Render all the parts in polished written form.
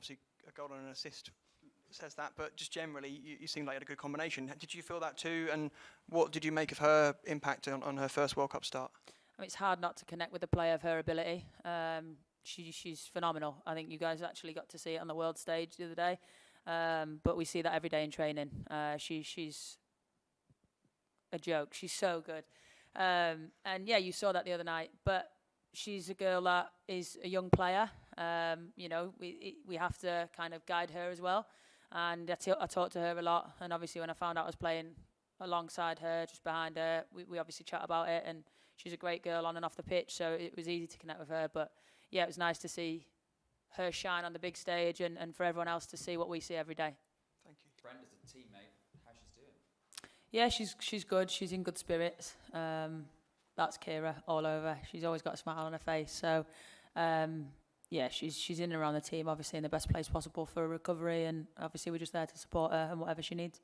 obviously a goal and an assist says that, but just generally, you seemed like you had a good combination. Did you feel that too? And what did you make of her impact on her first World Cup start? I mean, it's hard not to connect with a player of her ability. She's phenomenal. I think you guys actually got to see it on the world stage the other day, but we see that every day in training. She's a joke. She's so good, and yeah, you saw that the other night. But she's a girl that is a young player. You know, we have to kind of guide her as well. And I talked to her a lot, and obviously when I found out I was playing alongside her, just behind her, we obviously chat about it, and she's a great girl on and off the pitch, so it was easy to connect with her. But yeah, it was nice to see her shine on the big stage, and for everyone else to see what we see every day. Thank you. Brenda's a teammate. How's she doing? Yeah, she's good. She's in good spirits. That's Kira all over. She's always got a smile on her face. So, yeah, she's in and around the team, obviously in the best place possible for a recovery, and obviously we're just there to support her and whatever she needs.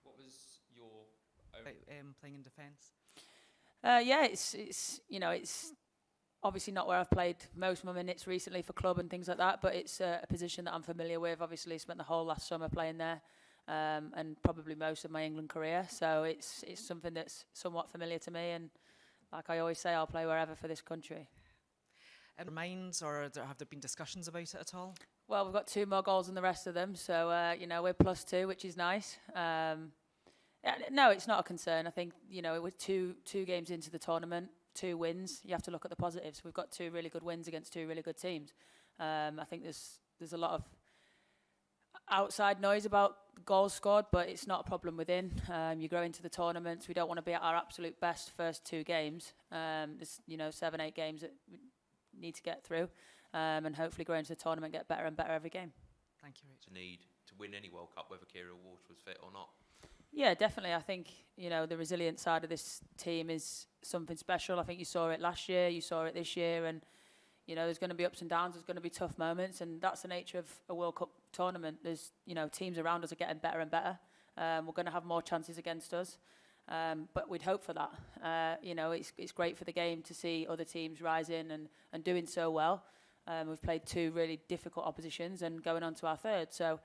What was your playing in defence? Yeah, it's you know, it's obviously not where I've played most of my minutes recently for club and things like that, but it's a position that I'm familiar with. Obviously, spent the whole last summer playing there, and probably most of my England career. So it's something that's somewhat familiar to me, and like I always say, I'll play wherever for this country. Minds, or have there been discussions about it at all? Well, we've got 2 more goals than the rest of them, so you know, we're +2, which is nice. No, it's not a concern. I think, you know, with two games into the tournament, 2 wins, you have to look at the positives. We've got 2 really good wins against 2 really good teams. I think there's a lot of outside noise about goals scored, but it's not a problem within. You grow into the tournaments. We don't want to be at our absolute best first 2 games. There's, you know, 7, 8 games that we need to get through, and hopefully grow into the tournament, get better and better every game. Thank you, Rachel. Need to win any World Cup, whether Kira Walsh was fit or not. Yeah, definitely. I think, you know, the resilient side of this team is something special. I think you saw it last year, you saw it this year, and, you know, there's going to be ups and downs, there's going to be tough moments, and that's the nature of a World Cup tournament. There's, you know, teams around us are getting better and better. We're going to have more chances against us, but we'd hope for that. You know, it's great for the game to see other teams rising and doing so well. We've played 2 really difficult oppositions and going on to our 3rd, so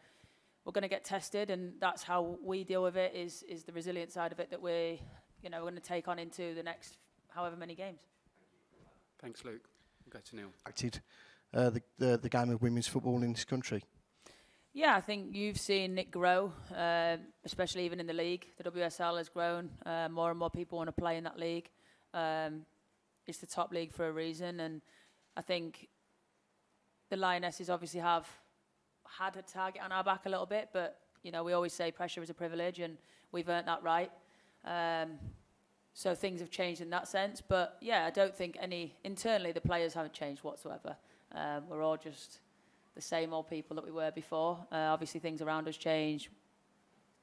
we're going to get tested, and that's how we deal with it, is the resilient side of it that we're going to take on into the next however many games. Thanks, Luke. We'll go to Neil. The game of women's football in this country. Yeah, I think you've seen it grow, especially even in the league. The WSL has grown. More and more people want to play in that league. It's the top league for a reason, and I think the Lionesses obviously have had a target on our back a little bit, but, you know, we always say pressure is a privilege, and we've earned that right. So things have changed in that sense, but yeah, I don't think internally the players haven't changed whatsoever. We're all just the same old people that we were before. Obviously things around us change,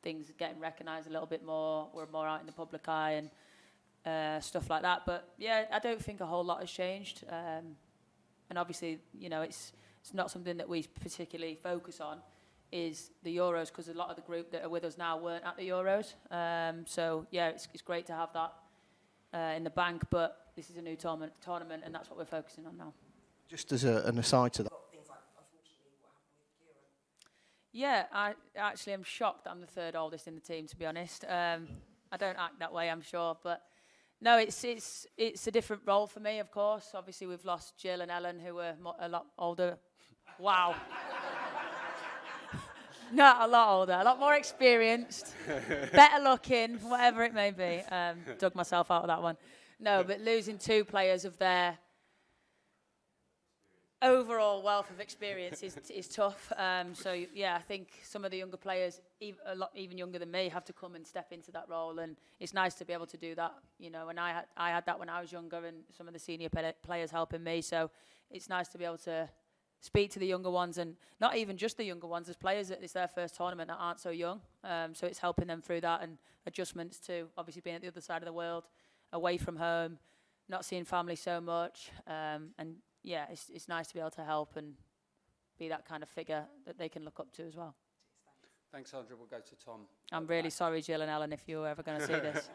things are getting recognised a little bit more, we're more out in the public eye and stuff like that, but yeah, I don't think a whole lot has changed. And obviously, you know, it's not something that we particularly focus on, is the Euros, because a lot of the group that are with us now weren't at the Euros. So yeah, it's great to have that in the bank, but this is a new tournament, and that's what we're focusing on now. Just as an aside to that. Yeah, I actually am shocked that I'm the 3rd oldest in the team, to be honest. I don't act that way, I'm sure, but no, it's a different role for me, of course. Obviously, we've lost Jill and Ellen, who were a lot older. Wow. Not a lot older, a lot more experienced, better looking, whatever it may be. Dug myself out of that one. No, but losing 2 players of their overall wealth of experience is tough. So yeah, I think some of the younger players, even younger than me, have to come and step into that role, and it's nice to be able to do that. You know, and I had that when I was younger, and some of the senior players helping me. So it's nice to be able to speak to the younger ones, and not even just the younger ones. There's players that it's their first tournament that aren't so young, so it's helping them through that, and adjustments to obviously being at the other side of the world, away from home, not seeing family so much, and yeah, it's nice to be able to help and be that kind of figure that they can look up to as well. Thanks, Sandra. We'll go to Tom. I'm really sorry, Jill and Ellen, if you're ever going to see this.